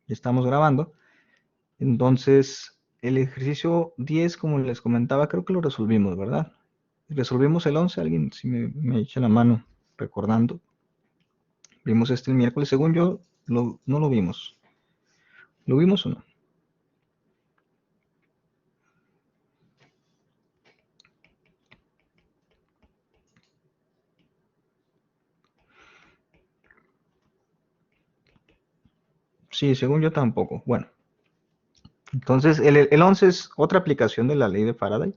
Ya estamos grabando. Entonces, el ejercicio 10, como les comentaba, creo que lo resolvimos, ¿verdad? Resolvimos el 11, alguien si me echa la mano recordando. Vimos este el miércoles, según yo, no lo vimos. ¿Lo vimos o no? Sí, según yo tampoco. Bueno, entonces el 11 es otra aplicación de la ley de Faraday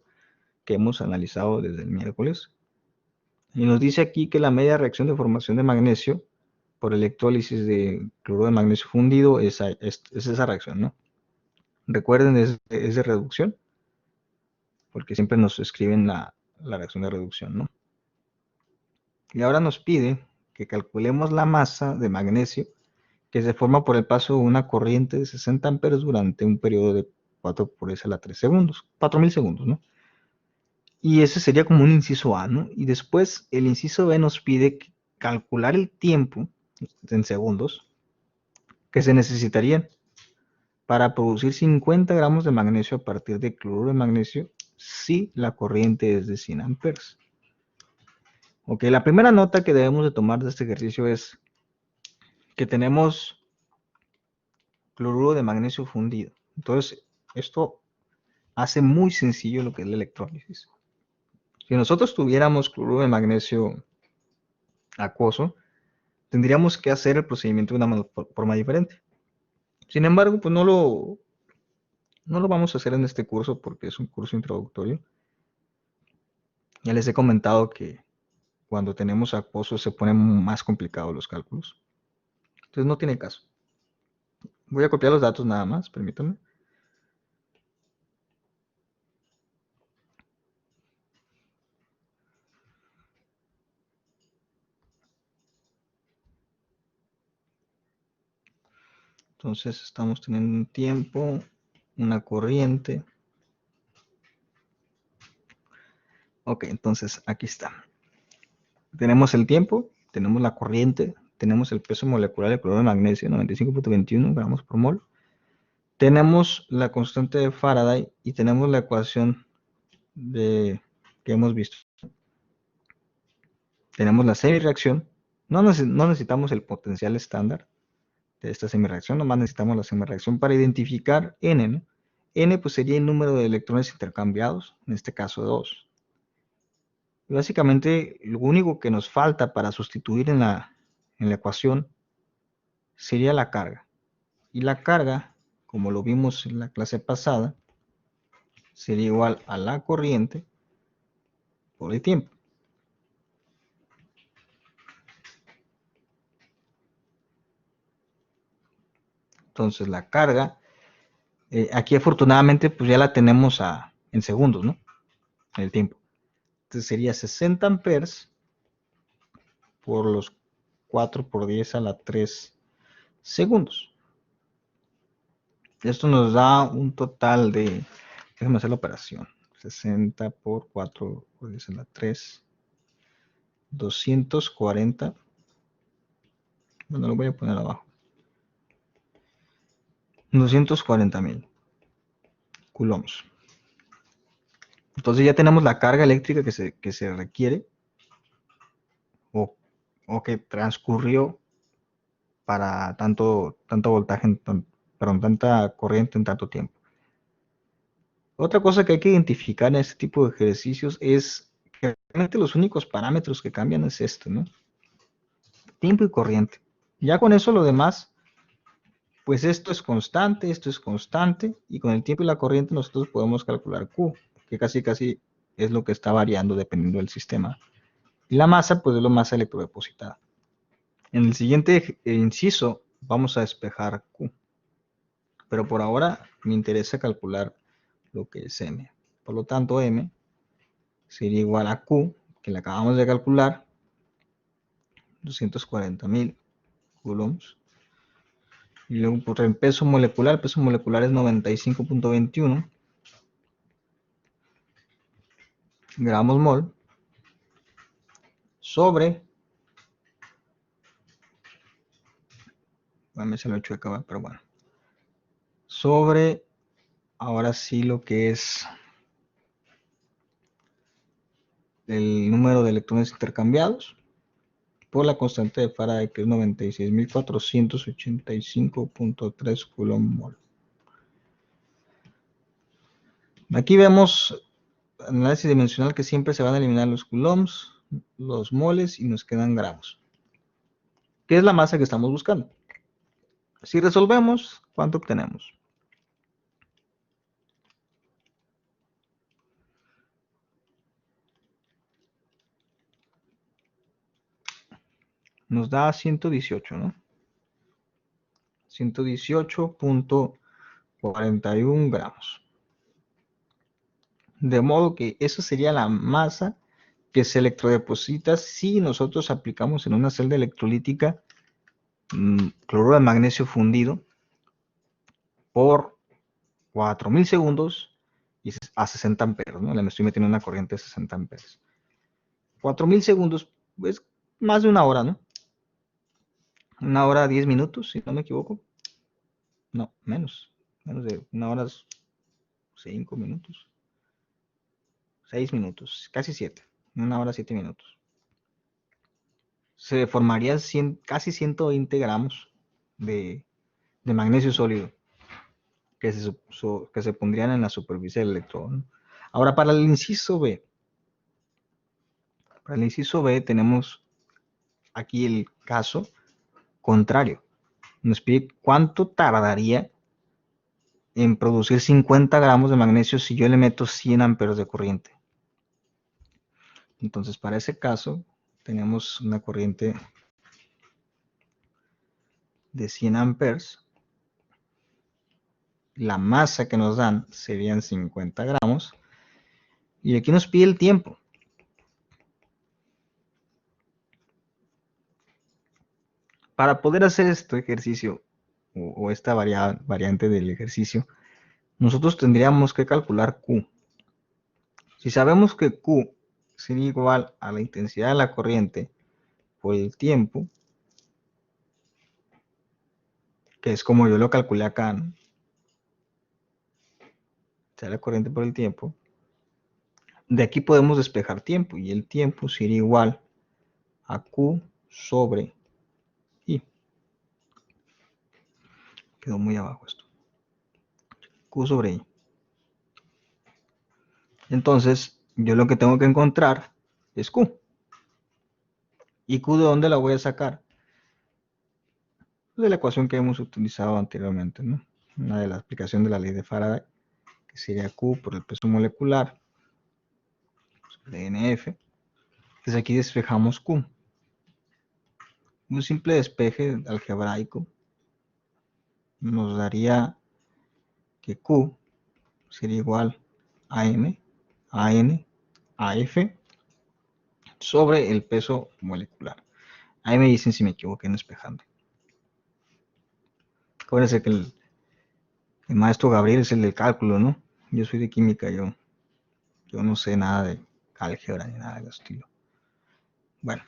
que hemos analizado desde el miércoles. Y nos dice aquí que la media reacción de formación de magnesio por electrólisis de cloruro de magnesio fundido es esa reacción, ¿no? Recuerden, es de reducción, porque siempre nos escriben la reacción de reducción, ¿no? Y ahora nos pide que calculemos la masa de magnesio que se forma por el paso de una corriente de 60 amperes durante un periodo de 4 por 10 a la 3 segundos, 4000 segundos, ¿no? Y ese sería como un inciso A, ¿no? Y después el inciso B nos pide calcular el tiempo en segundos que se necesitarían para producir 50 gramos de magnesio a partir de cloruro de magnesio si la corriente es de 100 amperes. Ok, la primera nota que debemos de tomar de este ejercicio es que tenemos cloruro de magnesio fundido. Entonces, esto hace muy sencillo lo que es la electrólisis. Si nosotros tuviéramos cloruro de magnesio acuoso, tendríamos que hacer el procedimiento de una forma diferente. Sin embargo, pues no lo vamos a hacer en este curso porque es un curso introductorio. Ya les he comentado que cuando tenemos acuoso se ponen más complicados los cálculos. Entonces no tiene caso. Voy a copiar los datos nada más, permítanme. Entonces estamos teniendo un tiempo, una corriente. Ok, entonces aquí está. Tenemos el tiempo, tenemos la corriente, tenemos el peso molecular de cloruro de magnesio, 95.21 gramos por mol. Tenemos la constante de Faraday y tenemos la ecuación que hemos visto. Tenemos la semireacción. No necesitamos el potencial estándar de esta semireacción, nomás necesitamos la semireacción para identificar N, ¿no? N pues sería el número de electrones intercambiados, en este caso 2. Y básicamente lo único que nos falta para sustituir en la ecuación sería la carga. Y la carga, como lo vimos en la clase pasada, sería igual a la corriente por el tiempo. Entonces la carga, aquí afortunadamente pues ya la tenemos en segundos, ¿no? En el tiempo. Entonces sería 60 amperes por los 4 por 10 a la 3 segundos. Esto nos da un total de, déjame hacer la operación, 60 por 4 por 10 a la 3, 240, bueno, lo voy a poner abajo, 240,000 coulombs. Entonces ya tenemos la carga eléctrica que se requiere o, o que transcurrió para tanto voltaje, perdón, tanta corriente en tanto tiempo. Otra cosa que hay que identificar en este tipo de ejercicios es que realmente los únicos parámetros que cambian es esto, ¿no? Tiempo y corriente. Ya con eso lo demás, pues esto es constante, y con el tiempo y la corriente nosotros podemos calcular Q, que casi es lo que está variando dependiendo del sistema. Y la masa, pues es la masa electrodepositada. En el siguiente inciso vamos a despejar Q, pero por ahora me interesa calcular lo que es M. Por lo tanto, M sería igual a Q, que le acabamos de calcular, 240,000 coulombs. Y luego por el peso molecular es 95.21 gramos mol sobre, bueno, me se lo he hecho acá, pero bueno, sobre, ahora sí, lo que es el número de electrones intercambiados por la constante de Faraday, que es 96.485.3 Coulomb mol. Aquí vemos análisis dimensional que siempre se van a eliminar los coulombs, los moles y nos quedan gramos. ¿Qué es la masa que estamos buscando? Si resolvemos, ¿cuánto obtenemos? Nos da 118, ¿no? 118.41 gramos. De modo que esa sería la masa que se electrodeposita si nosotros aplicamos en una celda electrolítica cloruro de magnesio fundido por 4000 segundos y a 60 amperes, ¿no? Le estoy metiendo una corriente de 60 amperes. 4000 segundos es más de una hora, ¿no? Una hora 10 minutos, si no me equivoco. No, menos de una hora 5 minutos. 6 minutos, casi 7. Una hora 7 minutos. Se formaría casi 120 gramos de magnesio sólido que se pondrían en la superficie del electrodo, ¿no? Ahora, para el inciso B tenemos aquí el caso contrario. Nos pide cuánto tardaría en producir 50 gramos de magnesio si yo le meto 100 amperes de corriente. Entonces, para ese caso, tenemos una corriente de 100 amperes. La masa que nos dan serían 50 gramos. Y aquí nos pide el tiempo. Para poder hacer este ejercicio o esta variante del ejercicio, nosotros tendríamos que calcular Q. Si sabemos que Q sería igual a la intensidad de la corriente por el tiempo, que es como yo lo calculé acá, ¿no? O sea, la corriente por el tiempo. De aquí podemos despejar tiempo y el tiempo sería igual a Q sobre I. Quedó muy abajo esto. Q sobre I. Entonces, yo lo que tengo que encontrar es Q. ¿Y Q de dónde la voy a sacar? De la ecuación que hemos utilizado anteriormente, ¿no? Una de la aplicación de la ley de Faraday, que sería Q por el peso molecular de NF. Entonces aquí despejamos Q. Un simple despeje algebraico nos daría que Q sería igual a M, a N, a F sobre el peso molecular. Ahí me dicen si me equivoqué en despejando. Acuérdense que el maestro Gabriel es el del cálculo, ¿no? Yo soy de química, yo no sé nada de álgebra ni nada del estilo. Bueno,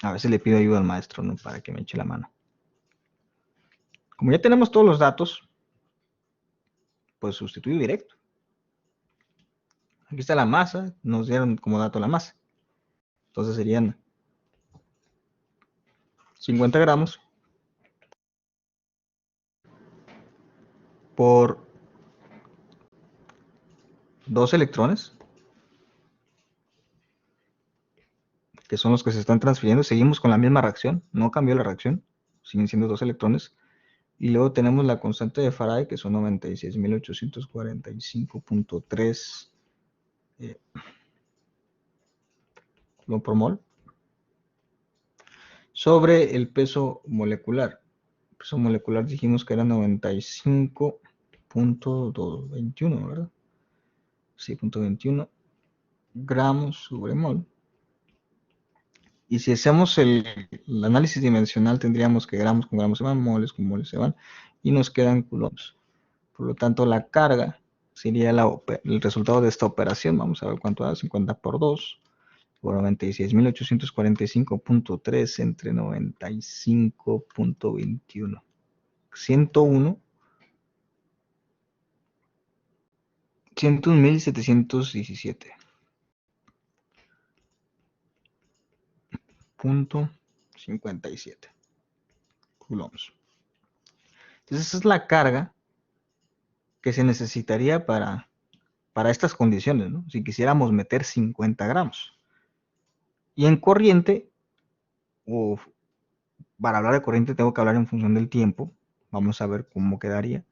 a veces le pido ayuda al maestro, ¿no? Para que me eche la mano. Como ya tenemos todos los datos, pues sustituyo directo. Aquí está la masa, nos dieron como dato la masa. Entonces serían 50 gramos por 2 electrones, que son los que se están transfiriendo. Seguimos con la misma reacción, no cambió la reacción, siguen siendo 2 electrones. Y luego tenemos la constante de Faraday, que son 96.845.3 Coulomb por mol, sobre el peso molecular. El peso molecular dijimos que era 95.21, ¿verdad? Sí, 0.21 gramos sobre mol. Y si hacemos el análisis dimensional, tendríamos que gramos con gramos se van, moles con moles se van, y nos quedan coulombs. Por lo tanto, la carga sería el resultado de esta operación. Vamos a ver cuánto da, 50 por 2, por 96.845.3 entre 95.21. 101.717 coulombs. Entonces esa es la carga que se necesitaría para estas condiciones, ¿no? Si quisiéramos meter 50 gramos. Y en corriente, o para hablar de corriente tengo que hablar en función del tiempo. Vamos a ver cómo quedaría.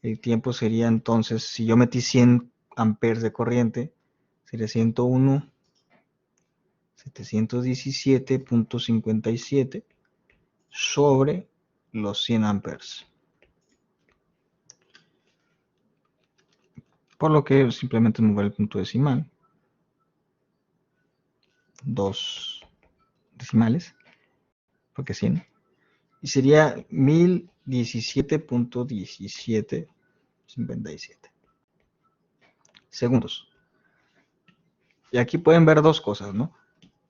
El tiempo sería entonces, si yo metí 100 amperes de corriente, sería 101.717.57 sobre los 100 amperes. Por lo que simplemente mover el punto decimal. 2 decimales, porque 100. Y sería 1017.1757 segundos. Y aquí pueden ver dos cosas, ¿no?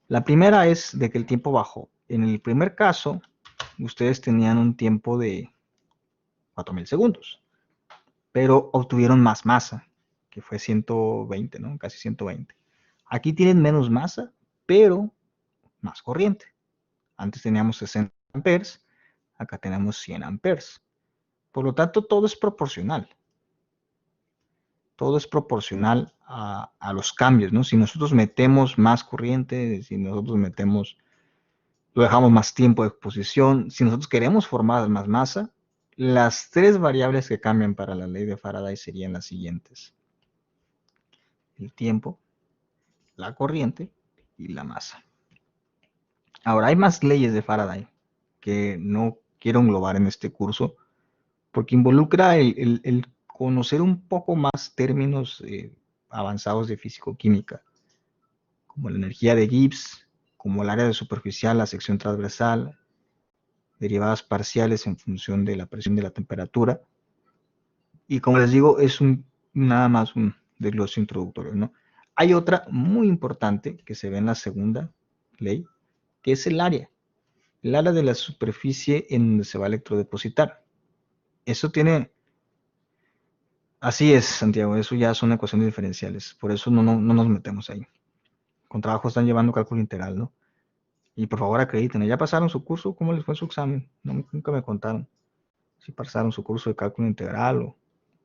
La primera es de que el tiempo bajó. En el primer caso, ustedes tenían un tiempo de 4000 segundos, pero obtuvieron más masa, que fue 120, ¿no? Casi 120. Aquí tienen menos masa, pero más corriente. Antes teníamos 60 amperes, acá tenemos 100 amperes. Por lo tanto, todo es proporcional. Todo es proporcional a los cambios, ¿no? Si nosotros metemos más corriente, si nosotros lo dejamos más tiempo de exposición, si nosotros queremos formar más masa, las tres variables que cambian para la ley de Faraday serían las siguientes: el tiempo, la corriente y la masa. Ahora, hay más leyes de Faraday que no quiero englobar en este curso, porque involucra el conocer un poco más términos avanzados de físico-química, como la energía de Gibbs, como el área de superficial, la sección transversal, derivadas parciales en función de la presión de la temperatura. Y como les digo, es nada más un desglose introductorio, ¿no? Hay otra muy importante que se ve en la segunda ley, que es el área de la superficie en donde se va a electrodepositar. Eso tiene... Así es, Santiago, eso ya son ecuaciones diferenciales, por eso no nos metemos ahí. Con trabajo están llevando cálculo integral, ¿no? Y por favor acrediten, ¿ya pasaron su curso? ¿Cómo les fue su examen? No, nunca me contaron si pasaron su curso de cálculo integral o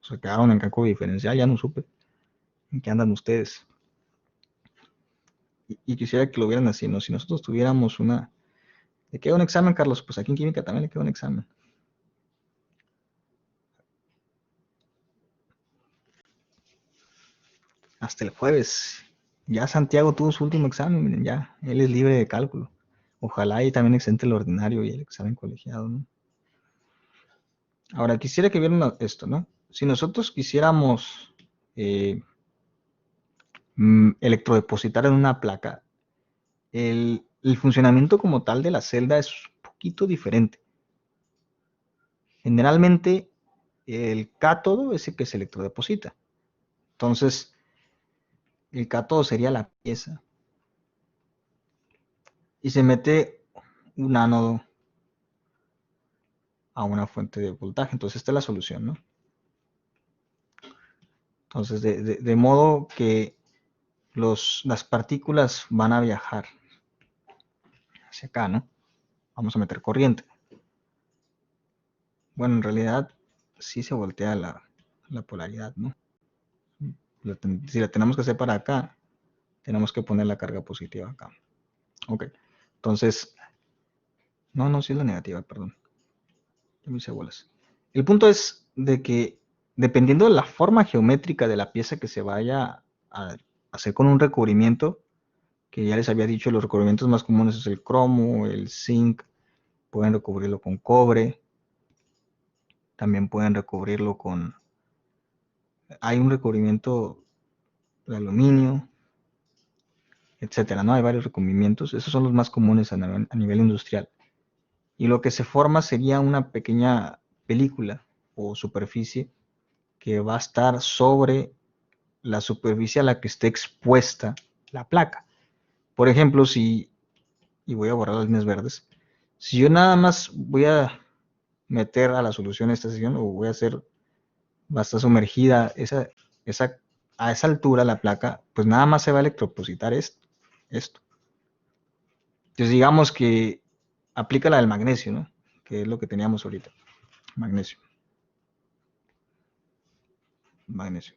se quedaron en cálculo diferencial, ya no supe en qué andan ustedes. Y quisiera que lo vieran así, ¿no? Si nosotros tuviéramos ¿le queda un examen, Carlos? Pues aquí en química también le queda un examen. Hasta el jueves. Ya Santiago tuvo su último examen, miren, ya. Él es libre de cálculo. Ojalá y también exente el ordinario y el examen colegiado, ¿no? Ahora, quisiera que vieran esto, ¿no? Si nosotros quisiéramos electrodepositar en una placa, el funcionamiento como tal de la celda es un poquito diferente. Generalmente, el cátodo es el que se electrodeposita. Entonces, el cátodo sería la pieza. Y se mete un ánodo a una fuente de voltaje. Entonces, esta es la solución, ¿no? Entonces, de modo que las partículas van a viajar hacia acá, ¿no? Vamos a meter corriente. Bueno, en realidad sí se voltea la polaridad, ¿no? Si la tenemos que hacer para acá, tenemos que poner la carga positiva acá. Ok, entonces, no, sí es la negativa, perdón. Ya me hice bolas. El punto es de que dependiendo de la forma geométrica de la pieza que se vaya a hacer con un recubrimiento, que ya les había dicho, los recubrimientos más comunes es el cromo, el zinc, pueden recubrirlo con cobre, también pueden recubrirlo con... Hay un recubrimiento de aluminio, etcétera, ¿no? Hay varios recubrimientos, esos son los más comunes a nivel industrial. Y lo que se forma sería una pequeña película o superficie que va a estar sobre la superficie a la que esté expuesta la placa. Por ejemplo, y voy a borrar las líneas verdes, si yo nada más voy a meter a la solución esta sesión o va a estar sumergida a esa altura la placa, pues nada más se va a electropositar esto. Entonces digamos que aplica la del magnesio, ¿no? Que es lo que teníamos ahorita. Magnesio. Magnesio.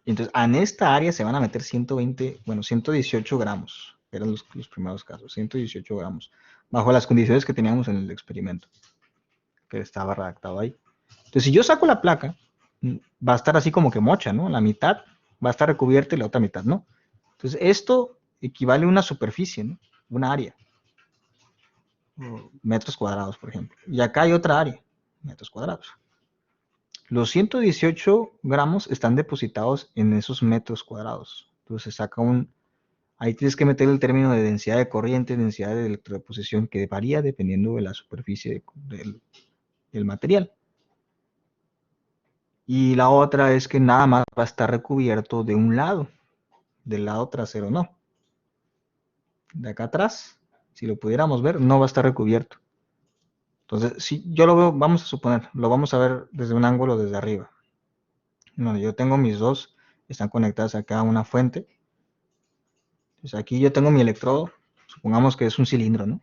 Entonces, en esta área se van a meter 118 gramos. Eran los primeros casos, 118 gramos. Bajo las condiciones que teníamos en el experimento, que estaba redactado ahí. Entonces, si yo saco la placa, va a estar así como que mocha, ¿no? La mitad va a estar recubierta y la otra mitad, ¿no? Entonces, esto equivale a una superficie, ¿no? Una área. Metros cuadrados, por ejemplo. Y acá hay otra área, metros cuadrados. Los 118 gramos están depositados en esos metros cuadrados. Entonces saca ahí tienes que meter el término de densidad de corriente, densidad de electrodeposición, que varía dependiendo de la superficie del material. Y la otra es que nada más va a estar recubierto de un lado, del lado trasero no. De acá atrás, si lo pudiéramos ver, no va a estar recubierto. Entonces, si yo lo veo, vamos a suponer, lo vamos a ver desde un ángulo desde arriba. Bueno, yo tengo mis dos, están conectadas acá a una fuente. Entonces aquí yo tengo mi electrodo, supongamos que es un cilindro, ¿no?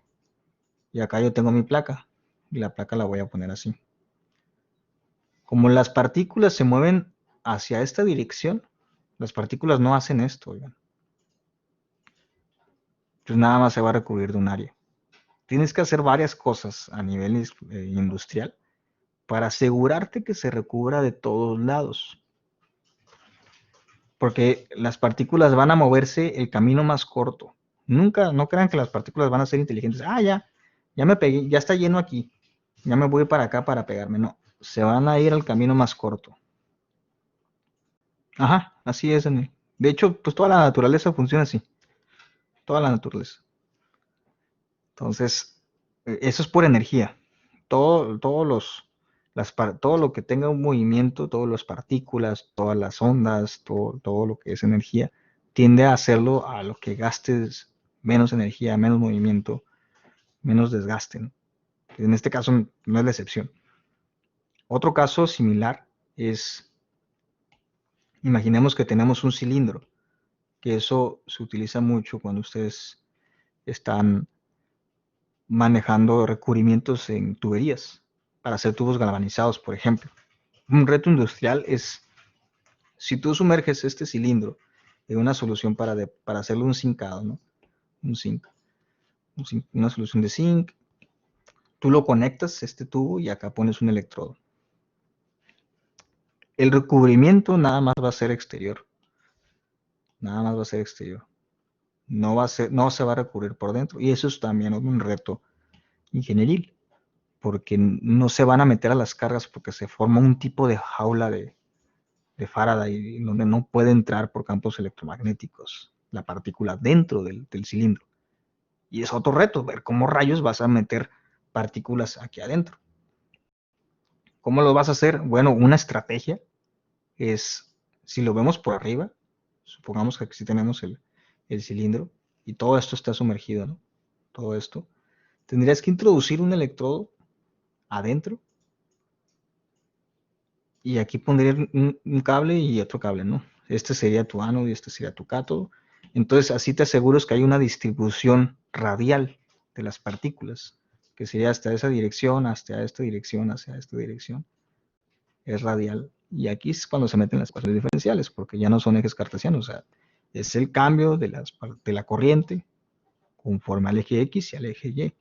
Y acá yo tengo mi placa, y la placa la voy a poner así. Como las partículas se mueven hacia esta dirección, las partículas no hacen esto, oigan. Entonces nada más se va a recubrir de un área. Tienes que hacer varias cosas a nivel industrial para asegurarte que se recubra de todos lados. Porque las partículas van a moverse el camino más corto. Nunca, no crean que las partículas van a ser inteligentes. Ya me pegué, ya está lleno aquí. Ya me voy para acá para pegarme. No, se van a ir al camino más corto. Ajá, así es, Daniel. De hecho, pues toda la naturaleza funciona así. Toda la naturaleza. Entonces, eso es por energía. Todo lo que tenga un movimiento, todas las partículas, todas las ondas, todo lo que es energía, tiende a hacerlo a lo que gastes menos energía, menos movimiento, menos desgaste, ¿no? En este caso no es la excepción. Otro caso similar es, imaginemos que tenemos un cilindro, que eso se utiliza mucho cuando ustedes están manejando recubrimientos en tuberías para hacer tubos galvanizados, por ejemplo. Un reto industrial es, si tú sumerges este cilindro en una solución para hacerle un zincado, ¿no? Un zinc, una solución de zinc, tú lo conectas este tubo y acá pones un electrodo. El recubrimiento nada más va a ser exterior. Nada más va a ser exterior. No se va a recubrir por dentro. Y eso es también un reto ingenieril, porque no se van a meter a las cargas porque se forma un tipo de jaula de Faraday donde no puede entrar por campos electromagnéticos la partícula dentro del cilindro. Y es otro reto, ver cómo rayos vas a meter partículas aquí adentro. ¿Cómo lo vas a hacer? Bueno, una estrategia es, si lo vemos por arriba, supongamos que aquí tenemos el cilindro y todo esto está sumergido, ¿no? Todo esto. Tendrías que introducir un electrodo adentro y aquí pondría un cable y otro cable, ¿no? Este sería tu ánodo y este sería tu cátodo. Entonces así te aseguras que hay una distribución radial de las partículas, que sería hasta esa dirección, hasta esta dirección, hacia esta dirección. Es radial. Y aquí es cuando se meten las ecuaciones diferenciales, porque ya no son ejes cartesianos, o sea, es el cambio de la corriente conforme al eje X y al eje Y.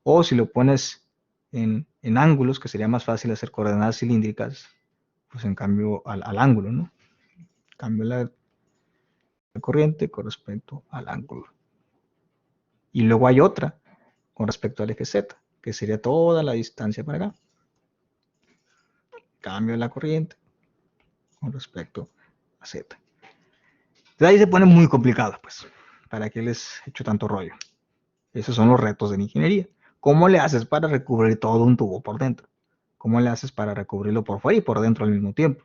O si lo pones en ángulos, que sería más fácil hacer coordenadas cilíndricas, pues en cambio al ángulo, ¿no? Cambio la corriente con respecto al ángulo. Y luego hay otra con respecto al eje Z, que sería toda la distancia para acá. Cambio la corriente con respecto a Z. De ahí se pone muy complicado, pues. ¿Para qué les he hecho tanto rollo? Esos son los retos de la ingeniería. ¿Cómo le haces para recubrir todo un tubo por dentro? ¿Cómo le haces para recubrirlo por fuera y por dentro al mismo tiempo?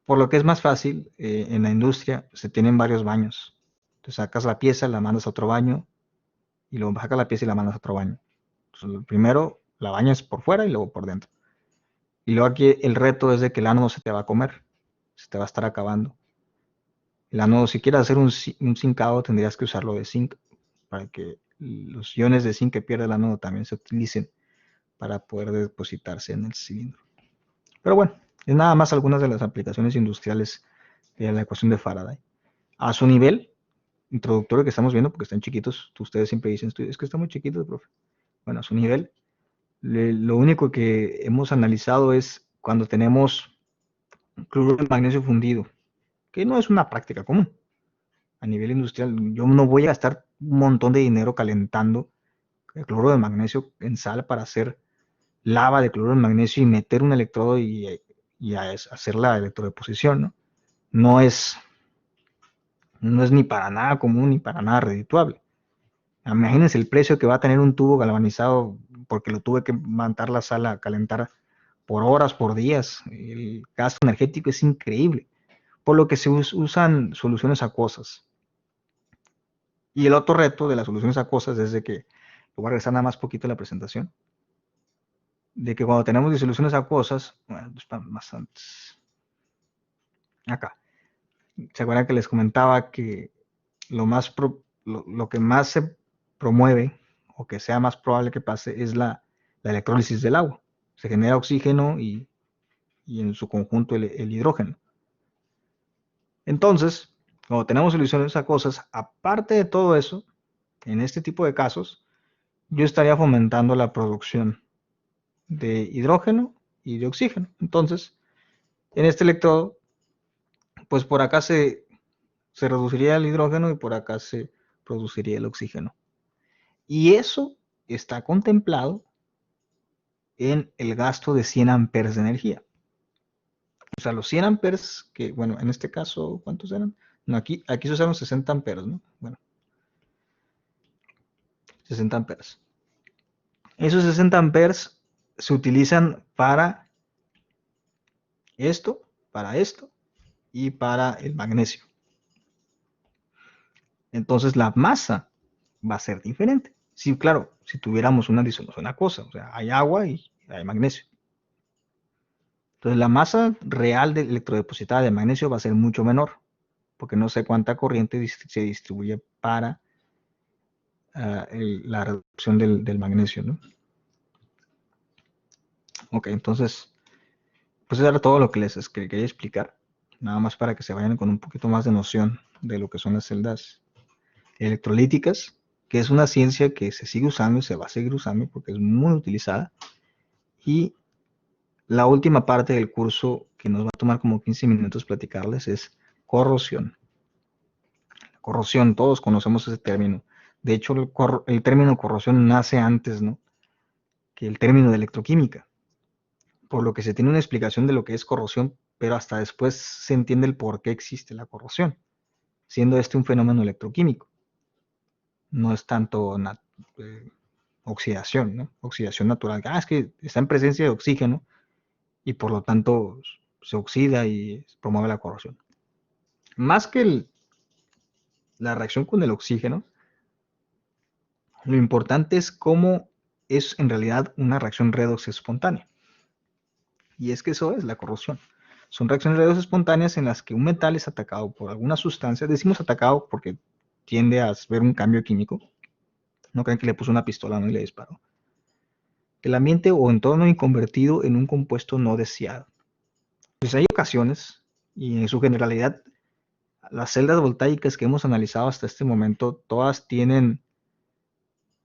Por lo que es más fácil, en la industria se tienen varios baños. Tú sacas la pieza, la mandas a otro baño, y luego sacas la pieza y la mandas a otro baño. Entonces, primero La bañas por fuera y luego por dentro. Y luego aquí el reto es de que el ánodo se te va a comer, se te va a estar acabando. El ánodo, si quieres hacer un zincado, tendrías que usarlo de zinc para que los iones de zinc que pierde el ánodo también se utilicen para poder depositarse en el cilindro. Pero bueno, es nada más algunas de las aplicaciones industriales de la ecuación de Faraday. A su nivel introductorio que estamos viendo, porque están chiquitos, ustedes siempre dicen, es que está muy chiquito, profe. Bueno, a su nivel, lo único que hemos analizado es cuando tenemos cloruro de magnesio fundido, que no es una práctica común. A nivel industrial, yo no voy a gastar un montón de dinero calentando el cloruro de magnesio en sal para hacer lava de cloruro de magnesio y meter un electrodo y hacer la electrodeposición, ¿no? No es, no es ni para nada común ni para nada redituable. Imagínense el precio que va a tener un tubo galvanizado porque lo tuve que mandar la sala a calentar por horas, por días. El gasto energético es increíble, por lo que se usan soluciones acuosas. Y el otro reto de las soluciones acuosas es de que, lo voy a regresar nada más poquito a la presentación, de que cuando tenemos disoluciones acuosas, bueno, más antes, acá, ¿se acuerdan que les comentaba que lo que más se promueve o que sea más probable que pase es la electrólisis del agua? Se genera oxígeno y en su conjunto el hidrógeno. Entonces, cuando tenemos soluciones acuosas, aparte de todo eso, en este tipo de casos, yo estaría fomentando la producción de hidrógeno y de oxígeno. Entonces, en este electrodo, pues por acá se reduciría el hidrógeno y por acá se produciría el oxígeno. Y eso está contemplado en el gasto de 100 amperes de energía. O sea, los 100 amperes, que bueno, en este caso, ¿cuántos eran? No, aquí se usaron 60 amperes, ¿no? Bueno, 60 amperes. Esos 60 amperes se utilizan para esto y para el magnesio. Entonces la masa va a ser diferente. Sí, claro, si tuviéramos una disolución acuosa, o sea, hay agua y hay magnesio. Entonces la masa real de electrodepositada de magnesio va a ser mucho menor, porque no sé cuánta corriente se distribuye para la reducción del magnesio, ¿no? Ok, entonces, pues eso era todo lo que les quería explicar, nada más para que se vayan con un poquito más de noción de lo que son las celdas electrolíticas, que es una ciencia que se sigue usando y se va a seguir usando porque es muy utilizada. Y la última parte del curso, que nos va a tomar como 15 minutos platicarles, es corrosión. Corrosión, todos conocemos ese término. De hecho, el término corrosión nace antes, ¿no?, que el término de electroquímica, por lo que se tiene una explicación de lo que es corrosión, pero hasta después se entiende el por qué existe la corrosión, siendo este un fenómeno electroquímico. No es tanto oxidación, ¿no? Oxidación natural. Es que está en presencia de oxígeno y por lo tanto se oxida y promueve la corrosión. Más que la reacción con el oxígeno, lo importante es cómo es en realidad una reacción redox espontánea. Y es que eso es la corrosión. Son reacciones redox espontáneas en las que un metal es atacado por alguna sustancia. Decimos atacado porque tiende a ver un cambio químico. No crean que le puso una pistola, ¿no?, y le disparó. El ambiente o entorno inconvertido en un compuesto no deseado. Pues hay ocasiones, y en su generalidad, las celdas voltaicas que hemos analizado hasta este momento, todas tienen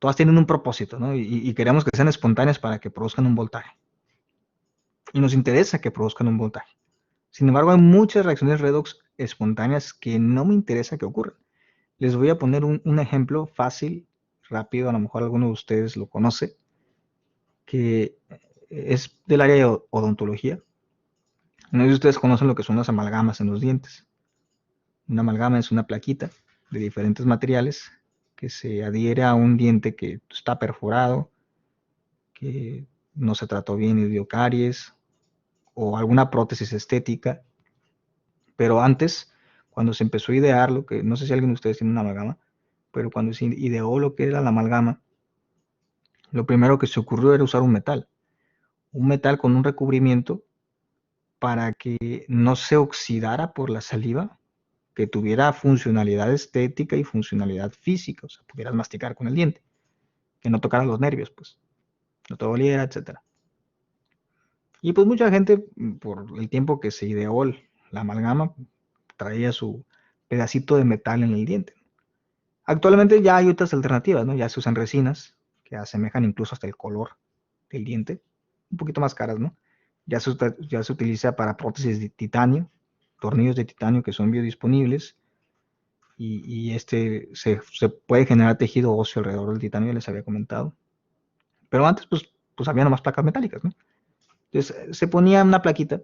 un propósito, ¿no? Y queremos que sean espontáneas para que produzcan un voltaje. Y nos interesa que produzcan un voltaje. Sin embargo, hay muchas reacciones redox espontáneas que no me interesa que ocurran. Les voy a poner un ejemplo fácil, rápido, a lo mejor alguno de ustedes lo conoce, que es del área de odontología. No sé si ustedes conocen lo que son las amalgamas en los dientes. Una amalgama es una plaquita de diferentes materiales que se adhiere a un diente que está perforado, que no se trató bien y dio caries, o alguna prótesis estética. Pero antes, cuando se empezó a idear lo que, no sé si alguien de ustedes tiene una amalgama, pero cuando se ideó lo que era la amalgama, lo primero que se ocurrió era usar un metal con un recubrimiento para que no se oxidara por la saliva, que tuviera funcionalidad estética y funcionalidad física, o sea, pudieras masticar con el diente, que no tocara los nervios, pues, no te doliera, etcétera. Y pues mucha gente, por el tiempo que se ideó la amalgama, traía su pedacito de metal en el diente. Actualmente ya hay otras alternativas, ¿no? Ya se usan resinas que asemejan incluso hasta el color del diente, un poquito más caras, ¿no? Ya se utiliza para prótesis de titanio, tornillos de titanio que son biodisponibles y se puede generar tejido óseo alrededor del titanio, ya les había comentado. Pero antes, pues había nomás placas metálicas, ¿no? Entonces se ponía una plaquita.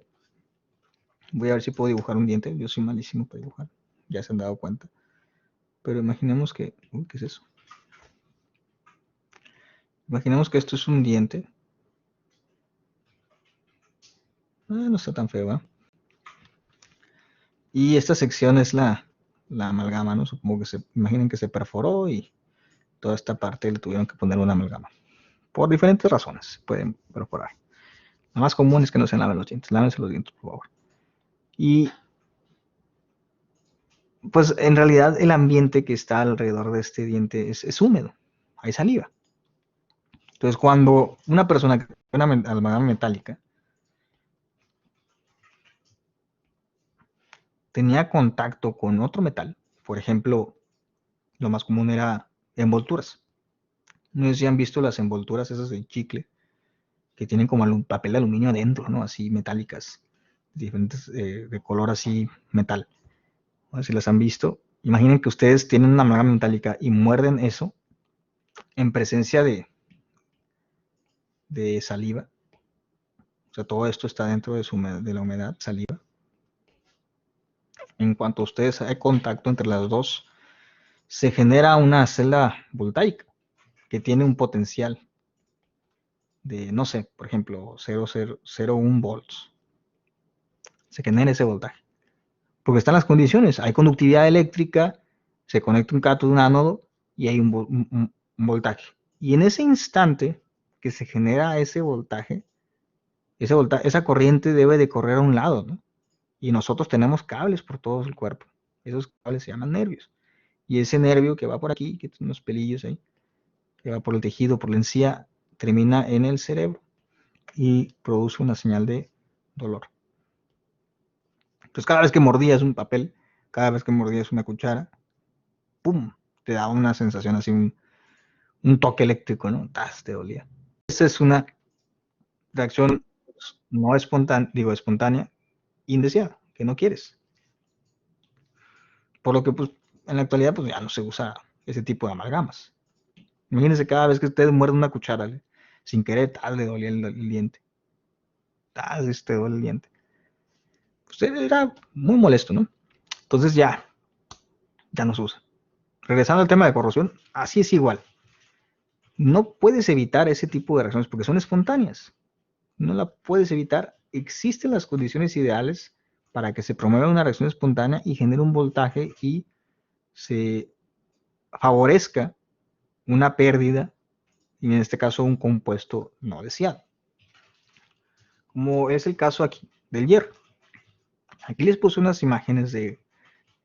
Voy a ver si puedo dibujar un diente. Yo soy malísimo para dibujar, ya se han dado cuenta. Pero imaginemos que... Uy, ¿qué es eso? Imaginemos que esto es un diente. No está tan feo, ¿eh? Y esta sección es la amalgama, ¿no? Supongo que imaginen que se perforó y toda esta parte le tuvieron que poner una amalgama. Por diferentes razones pueden perforar. La más común es que no se laven los dientes. Lávense los dientes, por favor. Y pues en realidad el ambiente que está alrededor de este diente es húmedo. Hay saliva. Entonces cuando una persona que tiene una amalgama metálica tenía contacto con otro metal, por ejemplo, lo más común era envolturas. No sé si han visto las envolturas esas de chicle, que tienen como papel de aluminio adentro, ¿no? Así metálicas, diferentes, de color así metal. No sé si las han visto. Imaginen que ustedes tienen una amalgama metálica y muerden eso en presencia de saliva. O sea, todo esto está dentro de la humedad, saliva. En cuanto a ustedes hay contacto entre las dos, se genera una celda voltaica que tiene un potencial de, no sé, por ejemplo, 0,1 volts. Se genera ese voltaje. Porque están las condiciones. Hay conductividad eléctrica, se conecta un cátodo, un ánodo y hay un voltaje. Y en ese instante que se genera ese voltaje, esa corriente debe de correr a un lado, ¿no? Y nosotros tenemos cables por todo el cuerpo. Esos cables se llaman nervios. Y ese nervio que va por aquí, que tiene unos pelillos ahí, que va por el tejido, por la encía, termina en el cerebro y produce una señal de dolor. Entonces cada vez que mordías un papel, cada vez que mordías una cuchara, ¡pum!, te daba una sensación así, un toque eléctrico, ¿no? ¡Tas!, te dolía. Esa es una reacción no espontánea, indeseada, que no quieres. Por lo que, pues, en la actualidad, pues ya no se usa ese tipo de amalgamas. Imagínense cada vez que usted muerde una cuchara, sin querer, tal, le dolía el diente. Tal, te duele el diente. Usted era muy molesto, ¿no? Entonces ya no se usa. Regresando al tema de corrosión, así es igual. No puedes evitar ese tipo de reacciones porque son espontáneas. No la puedes evitar. Existen las condiciones ideales para que se promueva una reacción espontánea y genere un voltaje y se favorezca una pérdida, y en este caso un compuesto no deseado. Como es el caso aquí del hierro. Aquí les puse unas imágenes de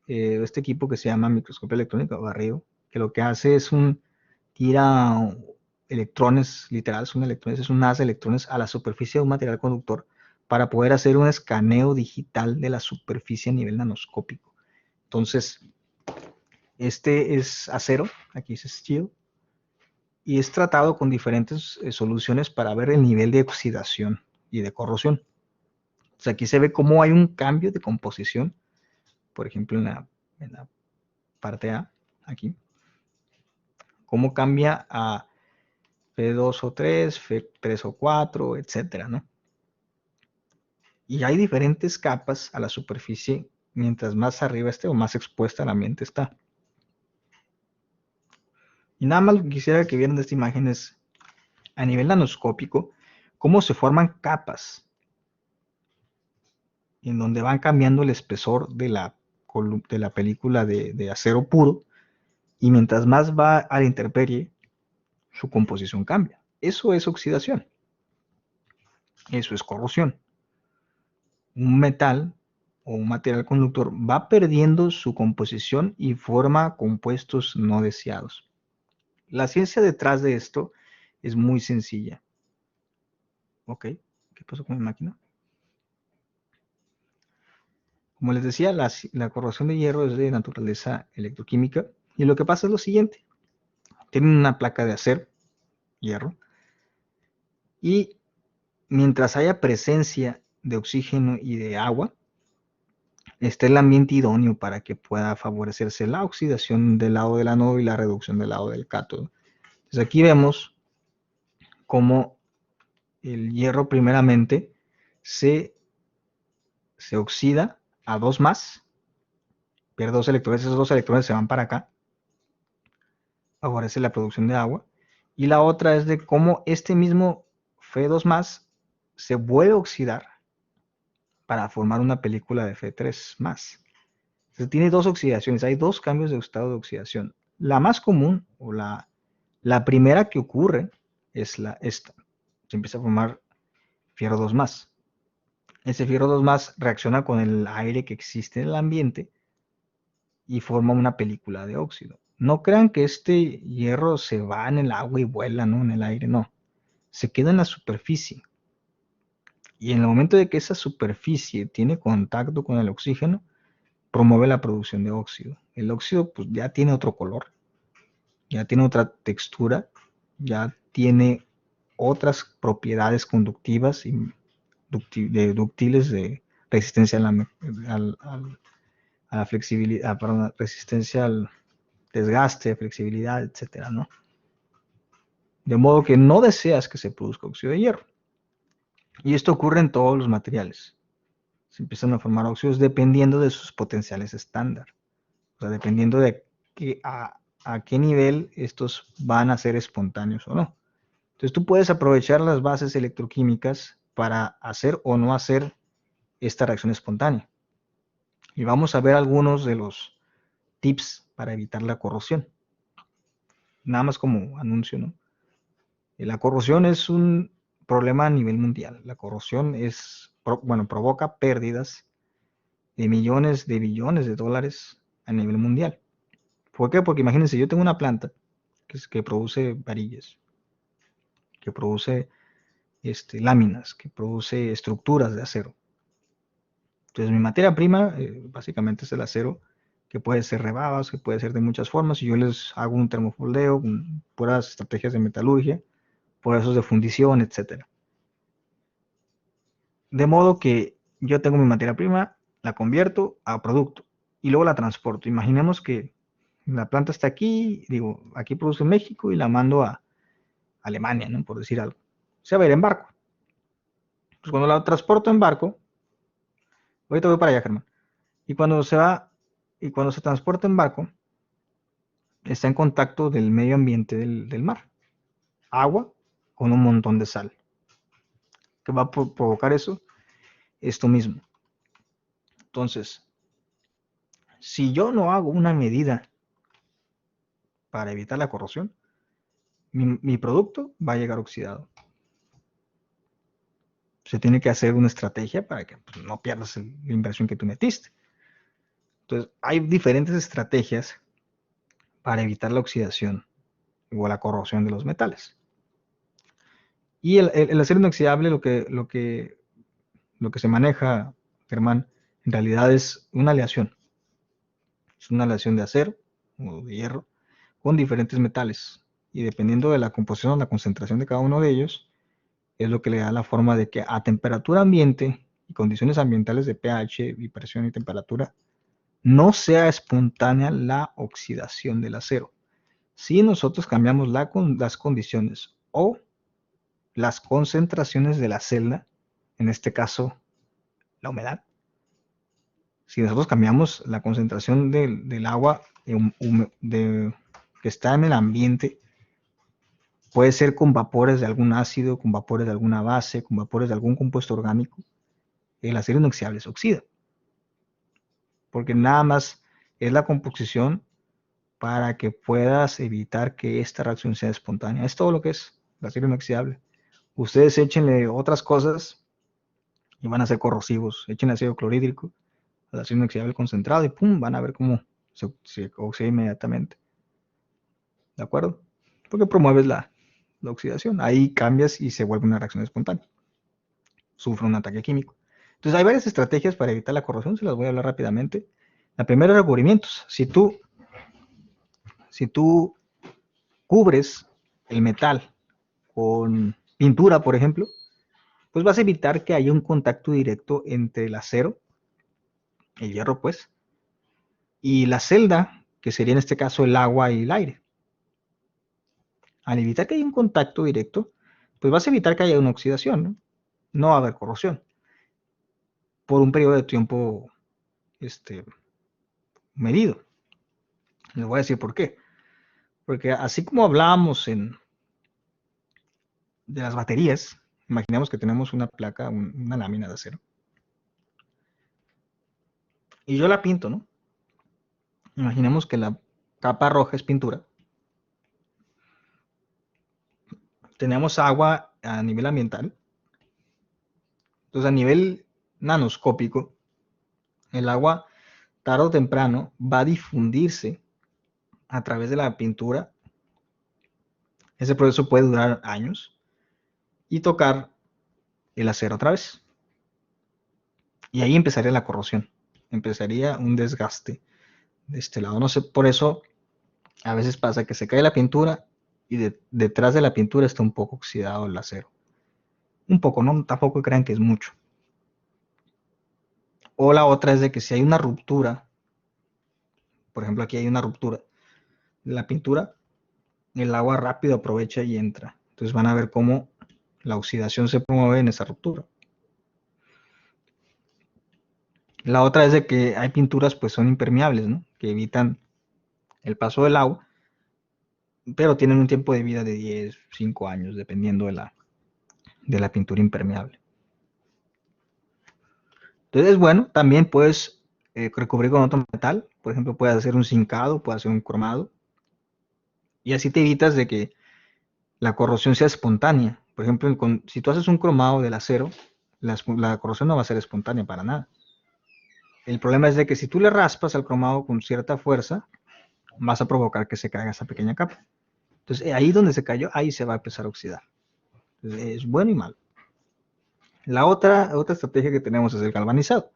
este equipo que se llama microscopio electrónico barrido, que lo que hace es tira electrones, literal, es un haz de electrones a la superficie de un material conductor para poder hacer un escaneo digital de la superficie a nivel nanoscópico. Entonces, este es acero, aquí es steel, y es tratado con diferentes soluciones para ver el nivel de oxidación y de corrosión. O sea, aquí se ve cómo hay un cambio de composición, por ejemplo, en la parte A, aquí, cómo cambia a F2 o 3, F3 o 4, etcétera, ¿no? Y hay diferentes capas a la superficie, mientras más arriba esté o más expuesta al ambiente está. Y nada más lo que quisiera que vieran de esta imagen es, a nivel nanoscópico, cómo se forman capas, en donde van cambiando el espesor de la película de acero puro, y mientras más va a la intemperie, su composición cambia. Eso es oxidación. Eso es corrosión. Un metal o un material conductor va perdiendo su composición y forma compuestos no deseados. La ciencia detrás de esto es muy sencilla. Ok, ¿qué pasó con mi máquina? Como les decía, la corrosión de hierro es de naturaleza electroquímica y lo que pasa es lo siguiente. Tienen una placa de acero, hierro, y mientras haya presencia de oxígeno y de agua, está el ambiente idóneo para que pueda favorecerse la oxidación del lado del ánodo y la reducción del lado del cátodo. Entonces aquí vemos cómo el hierro primeramente se, se oxida a 2 más, pierde 2 electrones, esos 2 electrones se van para acá, favorece la producción de agua, y la otra es de cómo este mismo Fe2 más se vuelve a oxidar para formar una película de Fe3 más. Entonces tiene dos oxidaciones, hay dos cambios de estado de oxidación. La más común o la primera que ocurre es esta. Se empieza a formar fierro 2 más. Ese fierro 2 más reacciona con el aire que existe en el ambiente y forma una película de óxido. No crean que este hierro se va en el agua y vuela, ¿no? En el aire, no. Se queda en la superficie. Y en el momento de que esa superficie tiene contacto con el oxígeno, promueve la producción de óxido. El óxido pues ya tiene otro color, ya tiene otra textura, ya tiene otras propiedades conductivas y ductiles de resistencia a la flexibilidad, perdón, resistencia al desgaste, flexibilidad, etcétera, ¿no? De modo que no deseas que se produzca óxido de hierro. Y esto ocurre en todos los materiales. Se empiezan a formar óxidos dependiendo de sus potenciales estándar. O sea, dependiendo de a qué nivel estos van a ser espontáneos o no. Entonces tú puedes aprovechar las bases electroquímicas para hacer o no hacer esta reacción espontánea. Y vamos a ver algunos de los tips para evitar la corrosión. Nada más como anuncio, ¿no? La corrosión es un problema a nivel mundial. La corrosión provoca pérdidas de millones de billones de dólares a nivel mundial. ¿Por qué? Porque imagínense, yo tengo una planta que produce varillas, que produce láminas, que produce estructuras de acero. Entonces mi materia prima básicamente es el acero, que puede ser rebabas, que puede ser de muchas formas, y yo les hago un termofoldeo, puras estrategias de metalurgia, procesos de fundición, etc. De modo que yo tengo mi materia prima, la convierto a producto y luego la transporto. Imaginemos que la planta está aquí, digo, aquí produce en México y la mando a Alemania, ¿no? Por decir algo. Se va a ir en barco. Pues cuando la transporto en barco, ahorita voy para allá, Germán. Y cuando se transporta en barco, está en contacto del medio ambiente del mar. Agua con un montón de sal. ¿Qué va a provocar eso? Esto mismo. Entonces, si yo no hago una medida para evitar la corrosión, mi producto va a llegar oxidado. Se tiene que hacer una estrategia para que pues, no pierdas la inversión que tú metiste. Entonces, hay diferentes estrategias para evitar la oxidación o la corrosión de los metales. Y el acero inoxidable, lo que se maneja, Germán, en realidad es una aleación. Es una aleación de acero o de hierro con diferentes metales. Y dependiendo de la composición o la concentración de cada uno de ellos, es lo que le da la forma de que a temperatura ambiente y condiciones ambientales de pH y presión y temperatura no sea espontánea la oxidación del acero. Si nosotros cambiamos las condiciones o las concentraciones de la celda, en este caso la humedad, si nosotros cambiamos la concentración del agua que está en el ambiente, puede ser con vapores de algún ácido, con vapores de alguna base, con vapores de algún compuesto orgánico, el acero inoxidable se oxida. Porque nada más es la composición para que puedas evitar que esta reacción sea espontánea. Es todo lo que es. el acero inoxidable. Ustedes échenle otras cosas y van a ser corrosivos. Echen ácido clorhídrico al acero inoxidable concentrado y pum, van a ver cómo se oxida inmediatamente. ¿De acuerdo? Porque promueves la oxidación. Ahí cambias y se vuelve una reacción espontánea. Sufre un ataque químico. Entonces hay varias estrategias para evitar la corrosión, se las voy a hablar rápidamente. La primera es recubrimientos. Si tú cubres el metal con pintura, por ejemplo, pues vas a evitar que haya un contacto directo entre el acero, el hierro pues, y la celda, que sería en este caso el agua y el aire. Al evitar que haya un contacto directo, pues vas a evitar que haya una oxidación, ¿no? No va a haber corrosión por un periodo de tiempo medido. Les voy a decir por qué. Porque así como hablábamos de las baterías, imaginemos que tenemos una placa, una lámina de acero. Y yo la pinto, ¿no? Imaginemos que la capa roja es pintura. Tenemos agua a nivel ambiental. Entonces, a nivel nanoscópico, el agua tarde o temprano va a difundirse a través de la pintura. Ese proceso puede durar años y tocar el acero otra vez. Y ahí empezaría la corrosión, empezaría un desgaste de este lado. No sé, por eso a veces pasa que se cae la pintura y detrás de la pintura está un poco oxidado el acero. Un poco, no, tampoco crean que es mucho. O la otra es de que si hay una ruptura, por ejemplo aquí hay una ruptura de la pintura, el agua rápido aprovecha y entra. Entonces van a ver cómo la oxidación se promueve en esa ruptura. La otra es de que hay pinturas pues son impermeables, ¿no? Que evitan el paso del agua, pero tienen un tiempo de vida de 10, 5 años, dependiendo de la pintura impermeable. Entonces, bueno, también puedes recubrir con otro metal. Por ejemplo, puedes hacer un zincado, puedes hacer un cromado. Y así te evitas de que la corrosión sea espontánea. Por ejemplo, si tú haces un cromado del acero, la corrosión no va a ser espontánea para nada. El problema es de que si tú le raspas al cromado con cierta fuerza, vas a provocar que se caiga esa pequeña capa. Entonces, ahí donde se cayó, ahí se va a empezar a oxidar. Entonces, es bueno y malo. La otra estrategia que tenemos es el galvanizado.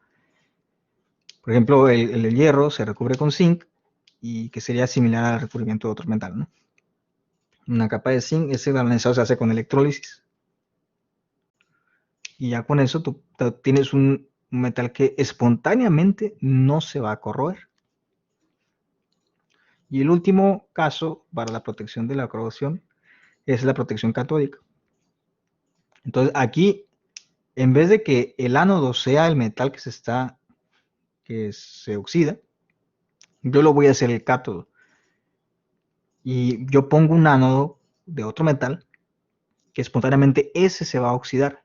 Por ejemplo, el hierro se recubre con zinc y que sería similar al recubrimiento de otro metal, ¿no? Una capa de zinc, ese galvanizado se hace con electrólisis. Y ya con eso tú tienes un metal que espontáneamente no se va a corroer. Y el último caso para la protección de la corrosión es la protección catódica. Entonces aquí, en vez de que el ánodo sea el metal que se oxida, yo lo voy a hacer el cátodo. Y yo pongo un ánodo de otro metal que espontáneamente ese se va a oxidar.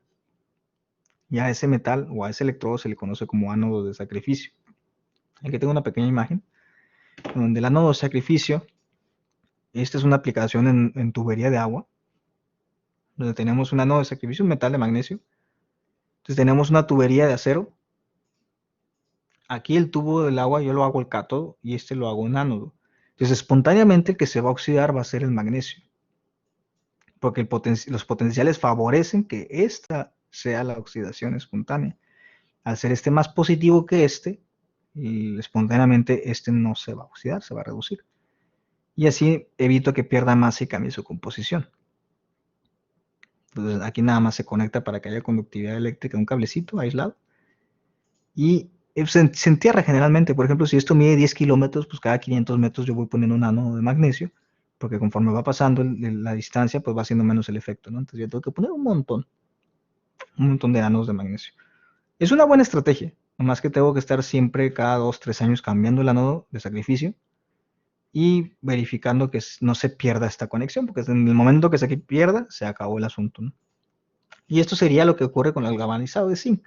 Y a ese metal o a ese electrodo se le conoce como ánodo de sacrificio. Aquí tengo una pequeña imagen donde el ánodo de sacrificio, esta es una aplicación en tubería de agua, donde tenemos un ánodo de sacrificio, un metal de magnesio. Entonces tenemos una tubería de acero. Aquí el tubo del agua yo lo hago el cátodo y este lo hago un ánodo. Entonces espontáneamente el que se va a oxidar va a ser el magnesio. Porque los potenciales favorecen que esta sea la oxidación espontánea. Al ser este más positivo que este, y espontáneamente este no se va a oxidar, se va a reducir. Y así evito que pierda masa y cambie su composición. Entonces aquí nada más se conecta para que haya conductividad eléctrica, un cablecito aislado. Y se entierra generalmente. Por ejemplo, si esto mide 10 kilómetros, pues cada 500 metros yo voy poniendo un ánodo de magnesio, porque conforme va pasando la distancia, pues va haciendo menos el efecto, ¿no? Entonces yo tengo que poner un montón de ánodos de magnesio. Es una buena estrategia, nomás que tengo que estar siempre cada 2, 3 años cambiando el ánodo de sacrificio y verificando que no se pierda esta conexión, porque en el momento que se pierda, se acabó el asunto, ¿no? Y esto sería lo que ocurre con el galvanizado de zinc.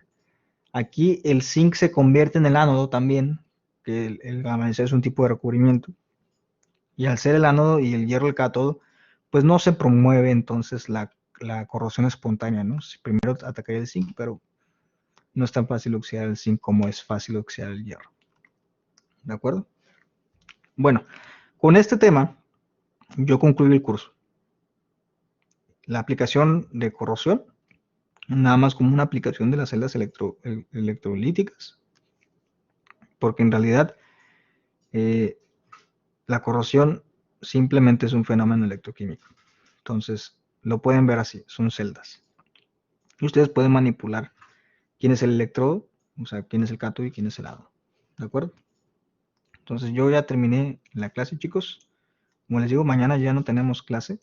Aquí el zinc se convierte en el ánodo también, que el galvanizado es un tipo de recubrimiento. Y al ser el ánodo y el hierro el cátodo, pues no se promueve entonces la corrosión espontánea, ¿no? Si primero atacaría el zinc, pero no es tan fácil oxidar el zinc como es fácil oxidar el hierro. ¿De acuerdo? Bueno, con este tema yo concluyo el curso. La aplicación de corrosión, nada más como una aplicación de las celdas electrolíticas, porque en realidad la corrosión simplemente es un fenómeno electroquímico. Entonces, lo pueden ver así, son celdas. Y ustedes pueden manipular quién es el electrodo, o sea, quién es el cátodo y quién es el ánodo. ¿De acuerdo? Entonces, yo ya terminé la clase, chicos. Como les digo, mañana ya no tenemos clase.